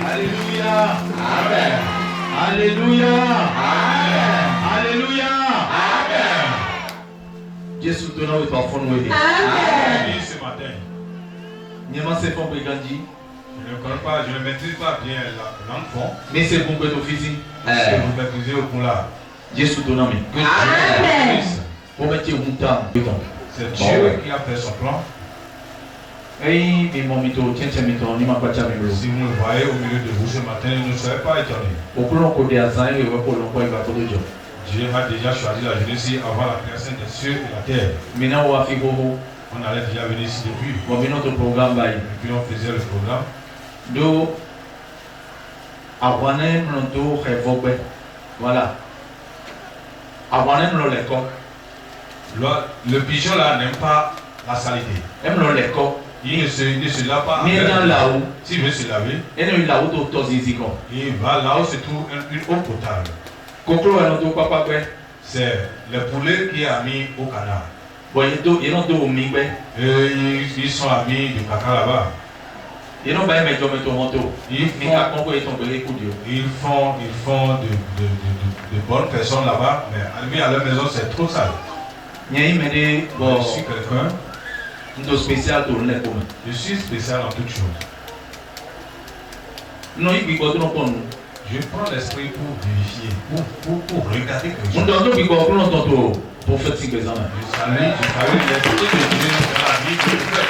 Alléluia. Amen. Alléluia. Amen. Alléluia. Amen. Dieu soutenant le parfum nous. Amen. Ce matin. Niama se font brigandi. Je ne connais pas, je ne maîtrise pas bien la langue fond. Mais c'est bon que tu physique. C'est vous maîtrisez au point là. Dieu soutenant mais. Amen. Pour mettre un temps. C'est Dieu qui a fait son plan. Si vous le voyez au milieu de vous ce matin, ne soyez pas étonnés. Dieu a déjà choisi la jeunesse avant la création des cieux et la terre. On allait déjà venir ici depuis. Et puis on faisait le programme. Voilà. Le pigeon là n'aime pas la saleté. Il ne se lave pas. S'il veut se laver, il va là-haut, c'est tout une eau potable. C'est le poulet qui a mis au canard. Ils sont amis du caca là-bas. Ils font de bonnes personnes là-bas, mais arriver à leur maison, c'est trop sale. Je suis quelqu'un. Je suis spécial en toutes choses. Je prends l'esprit pour vérifier, pour regarder quelque chose. Je salue l'esprit de Dieu dans la vie que je fais.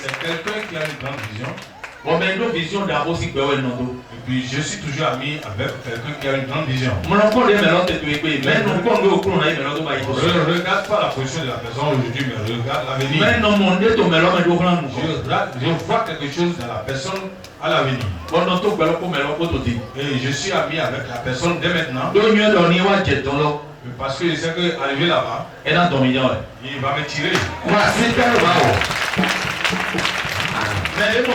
C'est quelqu'un qui a une grande vision. Et puis je suis toujours ami avec quelqu'un qui a une grande vision. Je ne regarde pas la position de la personne aujourd'hui, mais je regarde l'avenir. Je vois quelque chose dans la personne à l'avenir. Et je suis ami avec la personne dès maintenant. Parce que je sais qu'arrivé là-bas, il va me tirer. Mais vous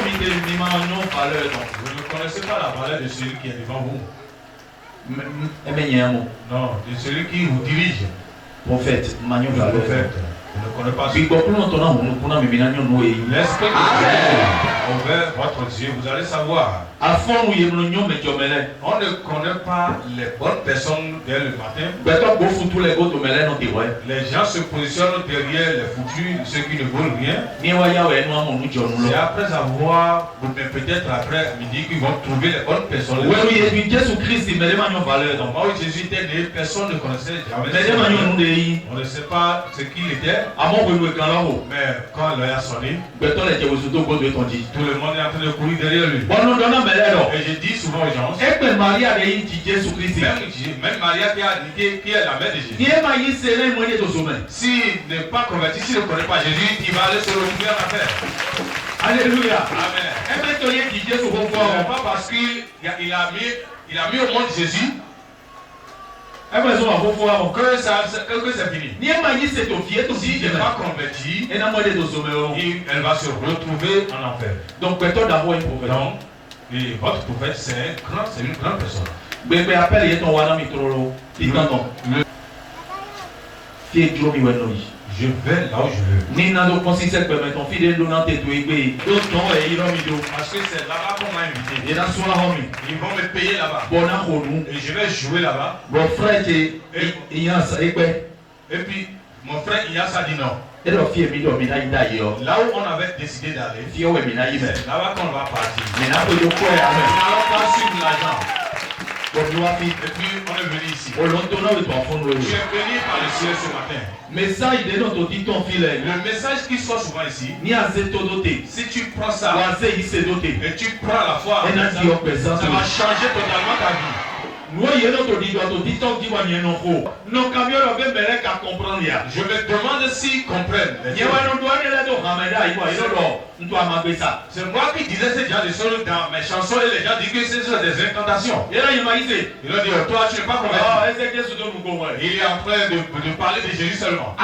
ne connaissez pas la valeur de celui qui est devant vous. Non, de celui qui vous dirige. Prophète. Je ne connais pas celui. L'esprit envers votre Dieu, vous allez savoir. On ne connaît pas les bonnes personnes dès le matin. Les gens se positionnent derrière les foutus, ceux qui ne veulent rien. C'est après avoir, peut-être après midi, qu'ils vont trouver les bonnes personnes. Moi, Jésus était né, personne ne connaissait jamais. On ne sait pas ce qu'il était. Mais quand l'heure a sonné, tout le monde est en train de courir derrière lui. Et je dis souvent aux gens, même Maria qui est la mère de Jésus, s'il n'est pas converti, s'il ne connaît pas Jésus, il va aller se retrouver en affaire. Alléluia. Amen. Pas parce qu'il a mis au monde Jésus que c'est fini. Si il n'est pas converti, elle va se retrouver en enfer. Donc, et votre prophète, c'est une grande personne. Je vais là où je veux. Parce que c'est là-bas qu'on m'a invité. Ils vont me payer là-bas. Et je vais jouer là-bas. Et puis, mon frère Inyas a dit non. Là où on avait décidé d'aller, c'est là-bas qu'on va partir. Nous n'allons pas suivre l'argent. Et puis on est venu ici. Je suis venu par le ciel ce matin. Le message qui soit souvent ici, si tu prends ça et tu prends la foi, ça va changer totalement ta vie. Je me demande s'ils comprennent. C'est moi qui disais ce genre de choses dans mes chansons et les gens disent que ce sont des incantations. Il a dit, toi tu n'es pas convaincu. Il est en train de parler de Jésus seulement.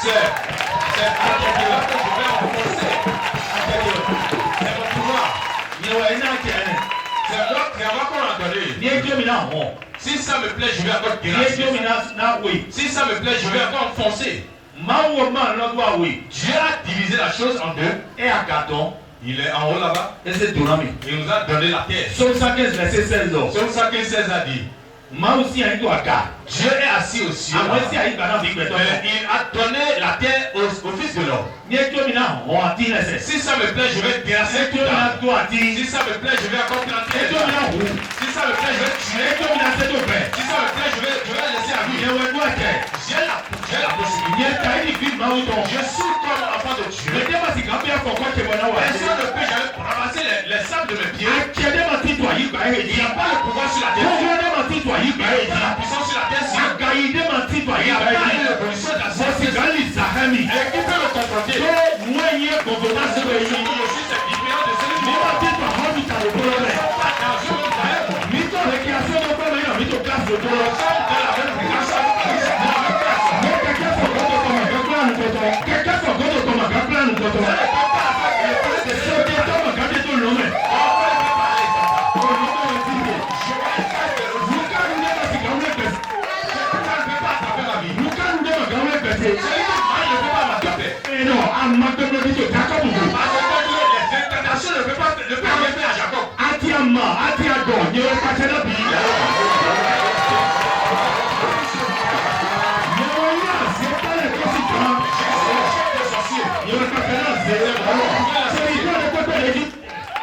C'est à ton là que je vais renforcer. C'est mon pouvoir. C'est moi qui qu'on a donné. Si ça me plaît, je vais encore guérir. Si ça me plaît, je vais encore enfoncer. Dieu a divisé la chose en deux. Et à Gaton, Il est en haut là-bas. et c'est Donami. Il nous a donné la terre. Somme 115, verset 16. Somme 115 a dit Dieu est assis au ciel. Il a donné la terre au fils de l'homme. Si ça me plaît, je vais terrasser tout l'arbre. Si ça me plaît, je vais encore planter. Si ça me plaît, je vais tuer. Si ça me plaît, je vais laisser à lui. J'ai la possibilité. Je suis comme enfant de Dieu. Personne ne peut jamais ramasser les sables de mes pieds. Il n'y a pas le pouvoir sur la terre. Il n'y a pas la puissance sur la terre. Il n'y a pas l'évolution de la science. Et qui peut me confronter? Parce que je suis cette différence de celui qui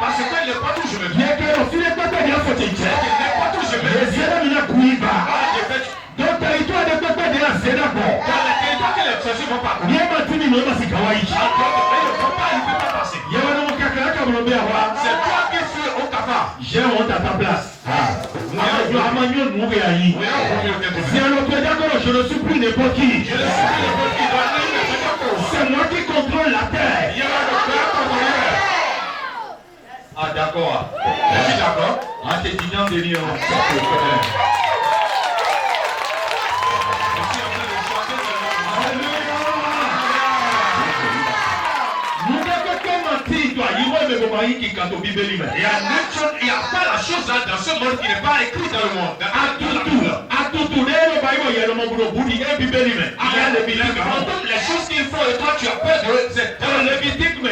parce que n'importe où je me viens, n'importe où je me viens, donc territoire de peuple de la Sénat, dans le territoire que les chercheurs vont pas courir, il ne peut pas passer. C'est toi qui suis au cafard. J'ai honte à ta place. Si à l'autre d'accord, je ne suis plus n'importe qui. C'est moi qui contrôle la terre. Ah d'accord. Je suis d'accord. Ah t'es dignant de lire. Il n'y a pas la chose là dans ce monde qui n'est pas écrite dans le monde. Les choses qu'il faut et toi tu as peur de c'est dans le Lévitique, mais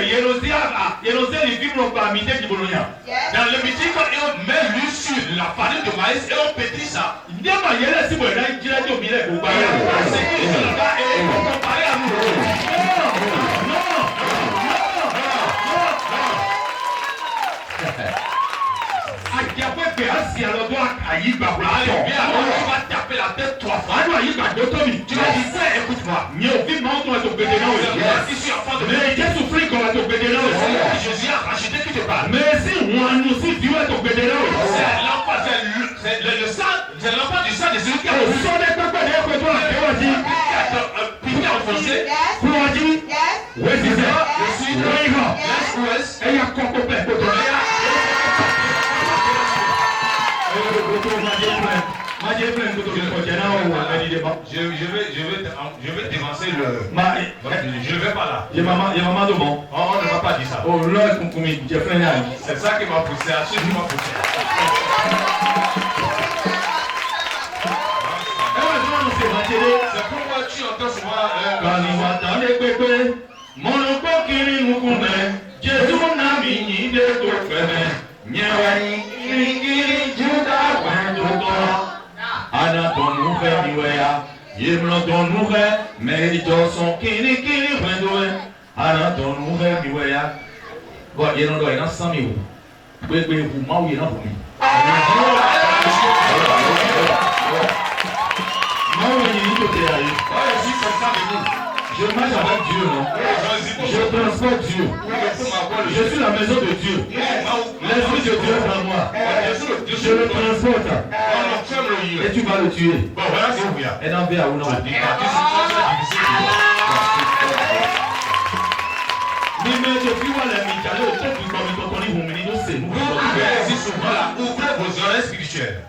dans le Lévitique, on met l'huile sur la farine de maïs et on pétrit ça. C'est qui est là-bas et comparé à nous. On va taper la tête 3 fois. Tu vas dire ça, écoute-moi. Si je suis enfant de Jésus a racheté qui te parle. C'est le sang, c'est l'enfant du sang de celui qui a piqué enfoncé. Je vais dévancer le. Je ne vais pas là. Il y a maman de bon. Oh, on ne va pas dire ça. Oh là, c'est ça qui m'a poussé. À ceux qui m'a poussé. C'est pourquoi tu entends souvent. Mon kiri mukume, Jésus n'a mis de tout Nyawani, kiri juda wenduko. Ana tonu niwea, yemlo tonu mais ils sont kiri wendoe. Ana tonu niwea. God, you know, do I not some you? We who mau you know me. Je marche avec Dieu, non? Je transporte Dieu. Je suis la maison de Dieu. L'esprit de Dieu est en moi. Je le transporte. Et tu vas le tuer. Et non, bien ou non? Mais depuis moi, les Michael, au temps du comité, on dit, c'est souvent là, ouvrez vos oreilles spirituelles.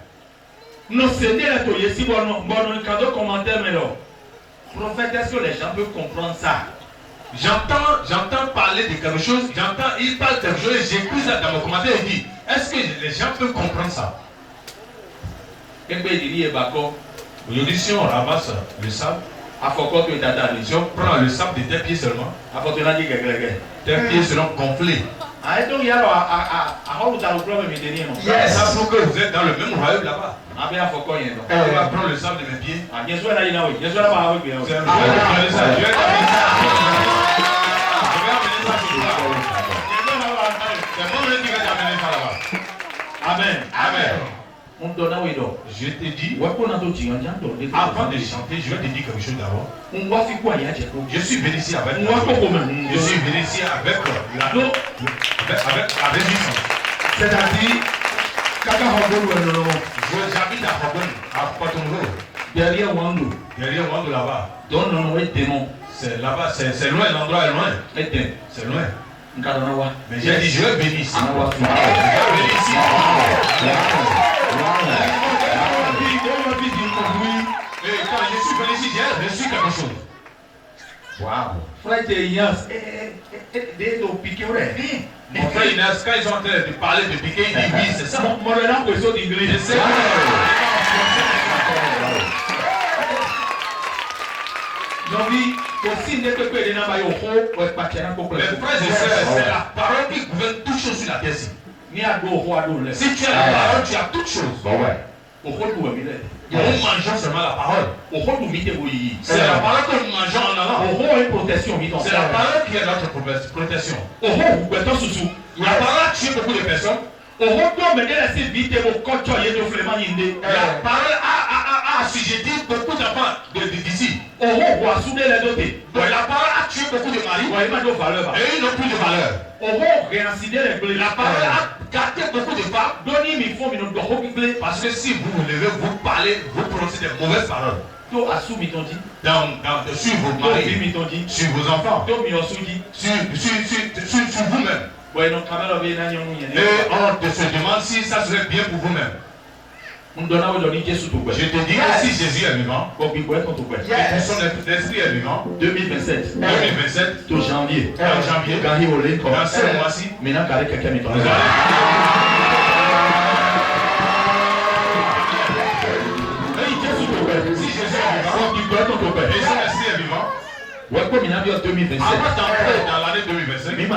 Non, c'est là, si bon, cadeau commentaire, mais non. Prophète, est-ce que les gens peuvent comprendre ça? J'entends parler de quelque chose, il parle de quelque chose, j'écoute ça dans mon commentaire et dit, est-ce que les gens peuvent comprendre ça? Aujourd'hui, si on ramasse le sable, Si on prend le sable de tes pieds seulement, tes pieds seront gonflés. Ça prouve que vous êtes dans le même royaume là-bas. On va prendre le sable de mes pieds. Je vais amener ça. Je vais amener ça chez toi. C'est moi qui vais t'amener ça là-bas. Amen. Amen. Je te dis, avant de chanter, je vais te dire quelque chose d'abord. Je suis venu ici avec la joie. Je suis venu ici avec la résistance. C'est-à-dire, j'habite à Hobon, à Potongo. derrière Wando, là-bas. C'est là-bas, c'est loin, l'endroit est loin. C'est loin. Mais j'ai dit, je vais venir ici. Je vais venir ici. Et quand je suis venu ici, j'ai reçu quelque chose. Waouh. Frère Ignace, Mon frère Ignace, quand ils sont en train de parler de piquer, il dit oui, c'est ça. Mon relance question d'anglais. Je sais. Mes frères et sœurs, c'est la parole qui gouverne toutes choses sur la terre. Si tu as la parole, tu as toutes choses. Nous mangeons seulement la parole. C'est la parole que nous mangeons en allant. C'est la parole qui est notre protection. La parole a tué beaucoup de personnes. La parole a assujetti beaucoup d'enfants d'ici. La parole a tué beaucoup de maris. Et ils n'ont plus de valeur. La parole a gâté beaucoup de femmes. Parce que si vous vous levez, vous parlez, vous prononcez des mauvaises paroles. Sur vos maris, sur vos enfants, sur vous-même. Et on se demande si ça serait bien pour vous-même. Je te dis que si Jésus est vivant, et que son esprit est vivant, 2027, au janvier, dans ce mois-ci, maintenant carré quelqu'un si Jésus est vivant, et son esprit est vivant, avant d'entrer dans l'année 2025, il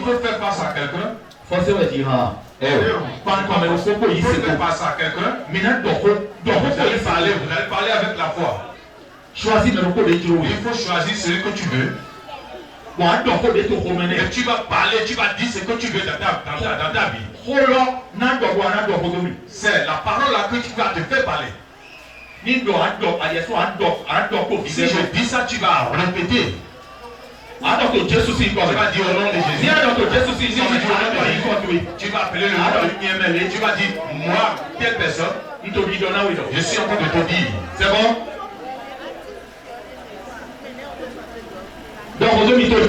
faut faire face à quelqu'un. Il faut faire face à quelqu'un. Vous allez parler avec la foi. Il faut choisir ce que tu veux. Et tu vas parler, tu vas dire ce que tu veux dans ta vie. C'est la parole là que tu vas te faire parler. Si je dis ça, tu vas répéter. Tu vas dire au nom de Jésus. Tu vas appeler le nom de tu vas dire, moi, telle personne, je suis en train de te dire. C'est bon? Donc, au nom de Jésus, au nom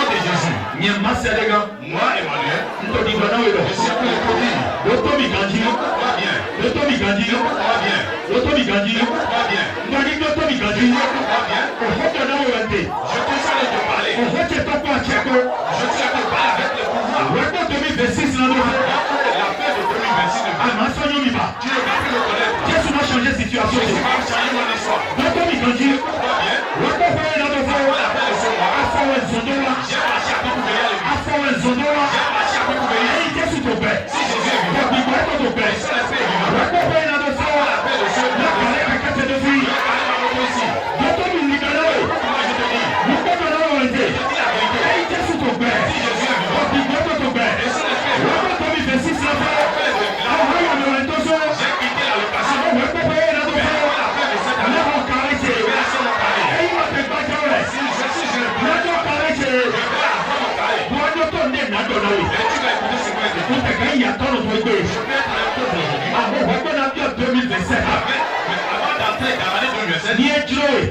de Jésus. Moi, Emmanuel, je suis en train de te dire. Jésus va changer situation.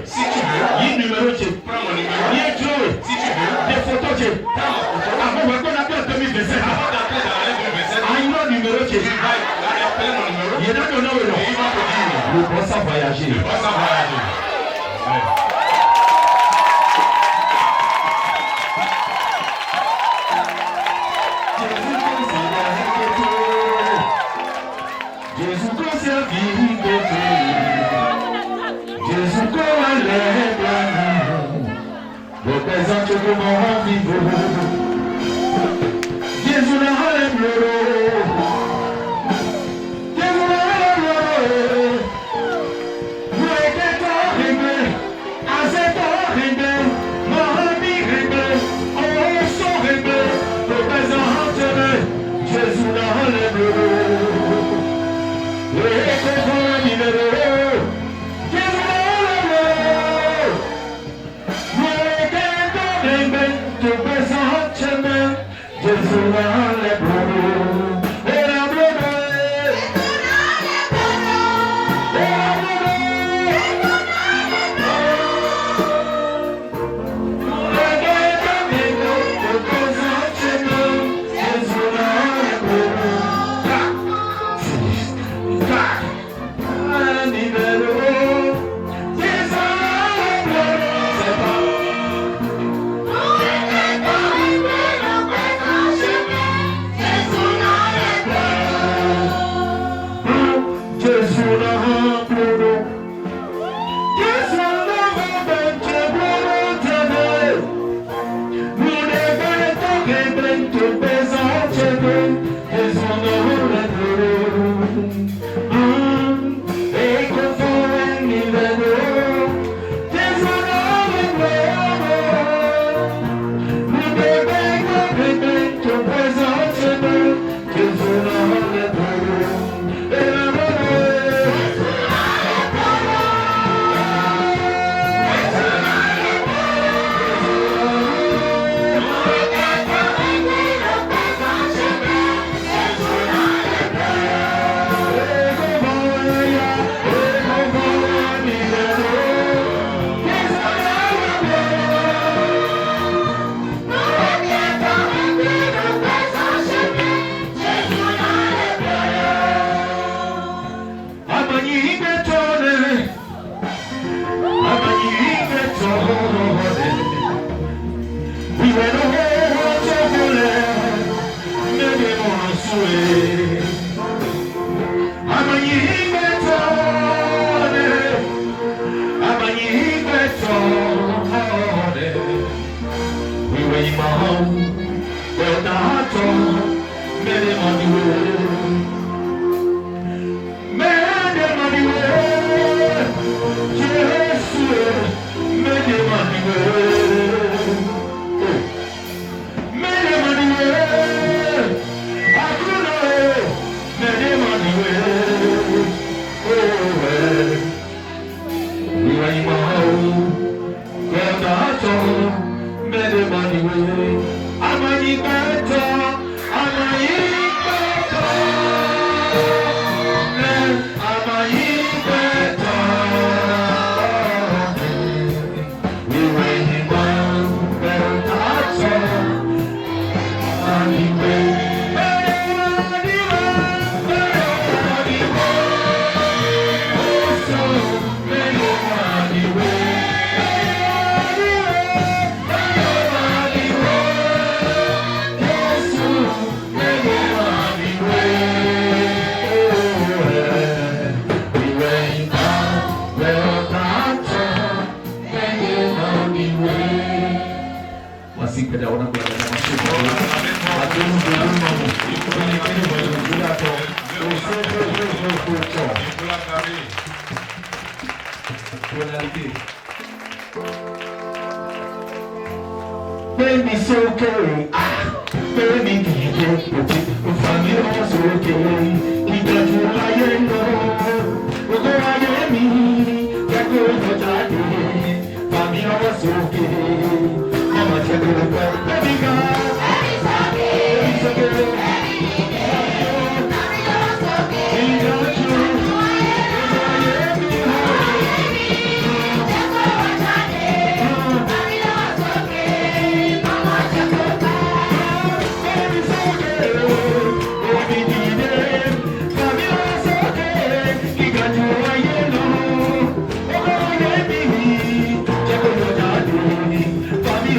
Si tu veux, numéro prends mon numéro. Si tu veux, des photos prends mon photo. Avant d'entrer dans l'année 2027, numéro tu vas appeler mon numéro. Il y a un nom et il va te dire. Le boss a voyagé. Le boss a voyagé. Ouais. présente comment vivre. Jésus n'a rien mieux. Jésus n'a rien mieux. Nous étions réglés, assez réglés, mon ami réglé, on sont réglés, le présente Jésus n'a rien mieux. Nous étions libérés. Baby, it's okay. Baby, it's okay. Family, it's okay. He does what I know. We're going to me. Get good, but I do. Family, it's okay. Mama, check it out. Baby, girl. Baby's okay. Baby's okay. Family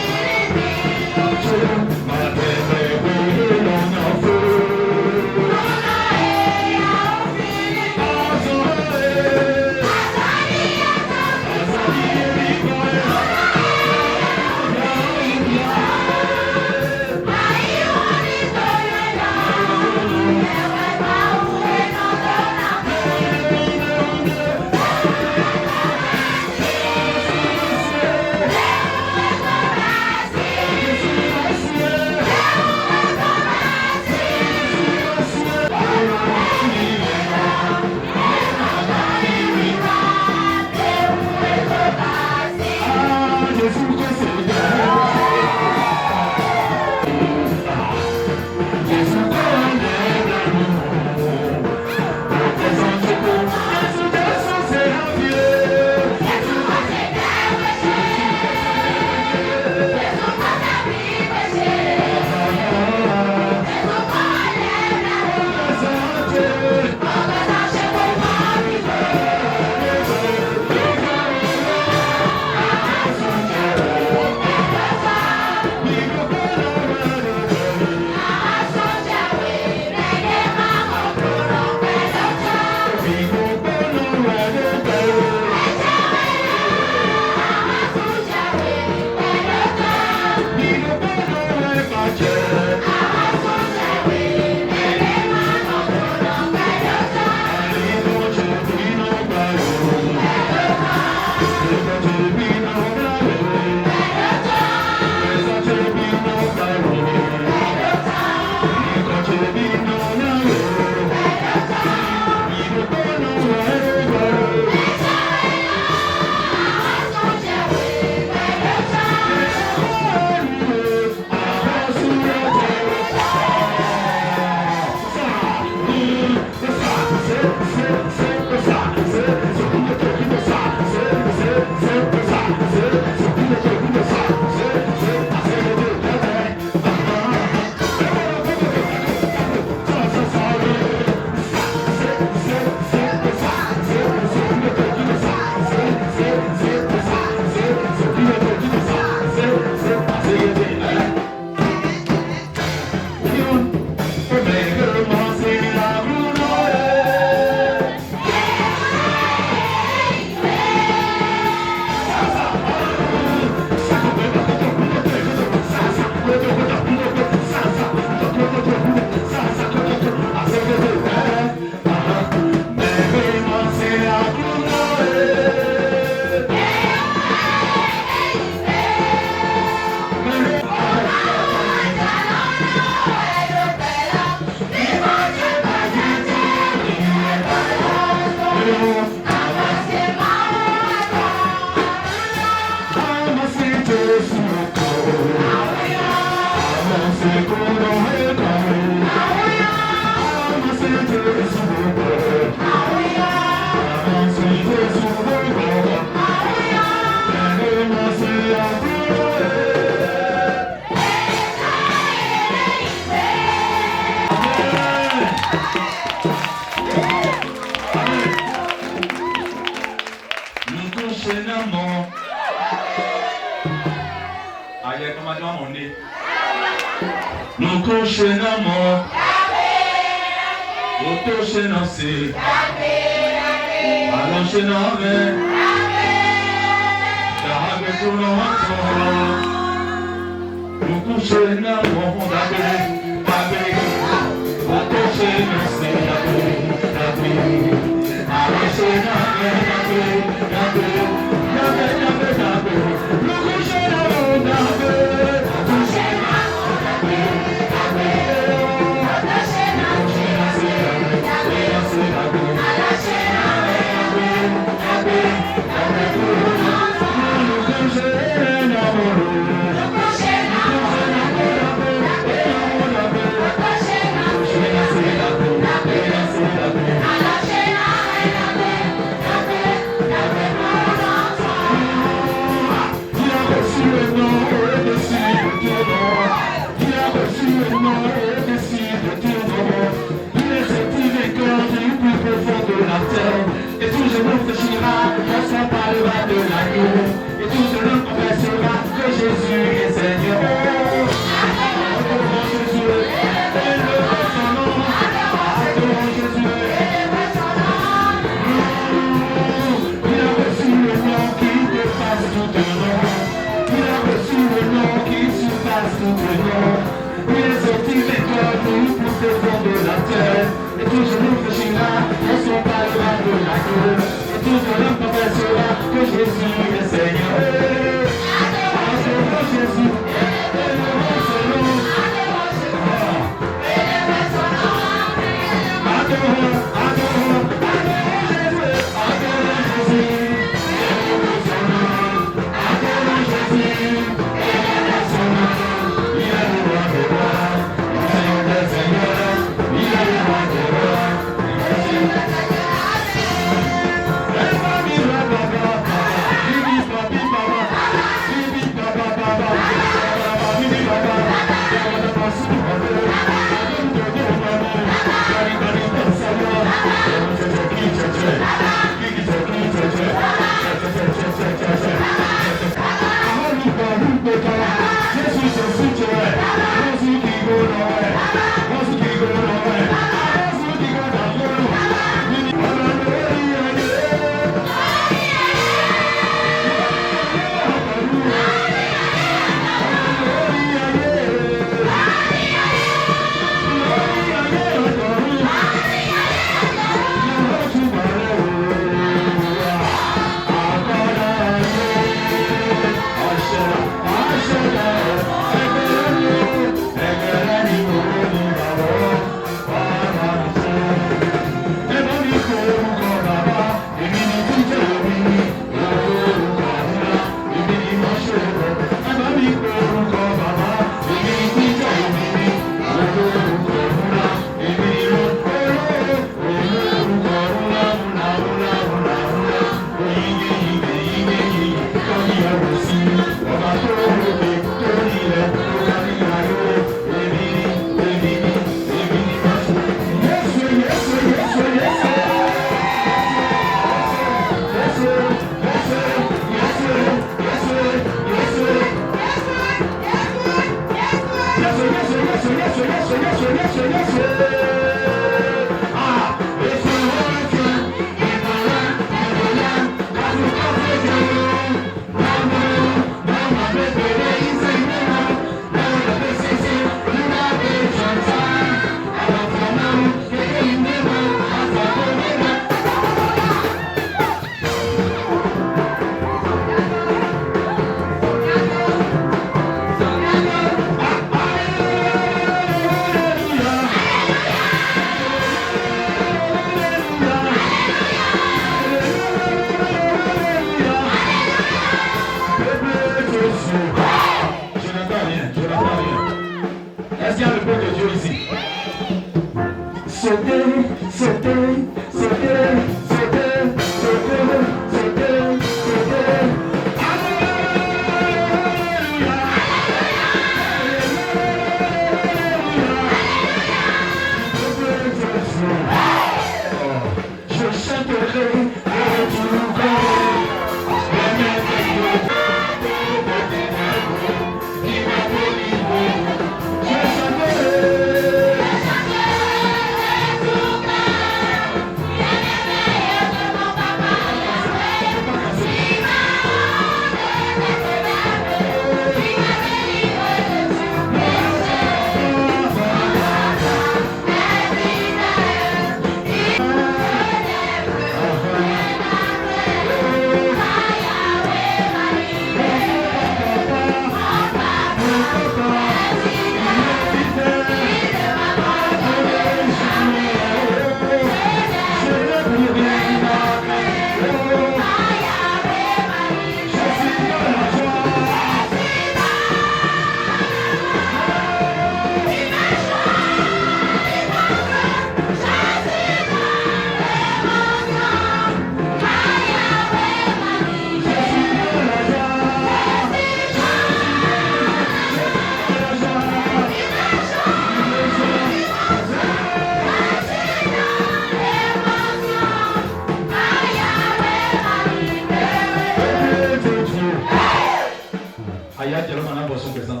Aya Tcheloma n'a pas son présent.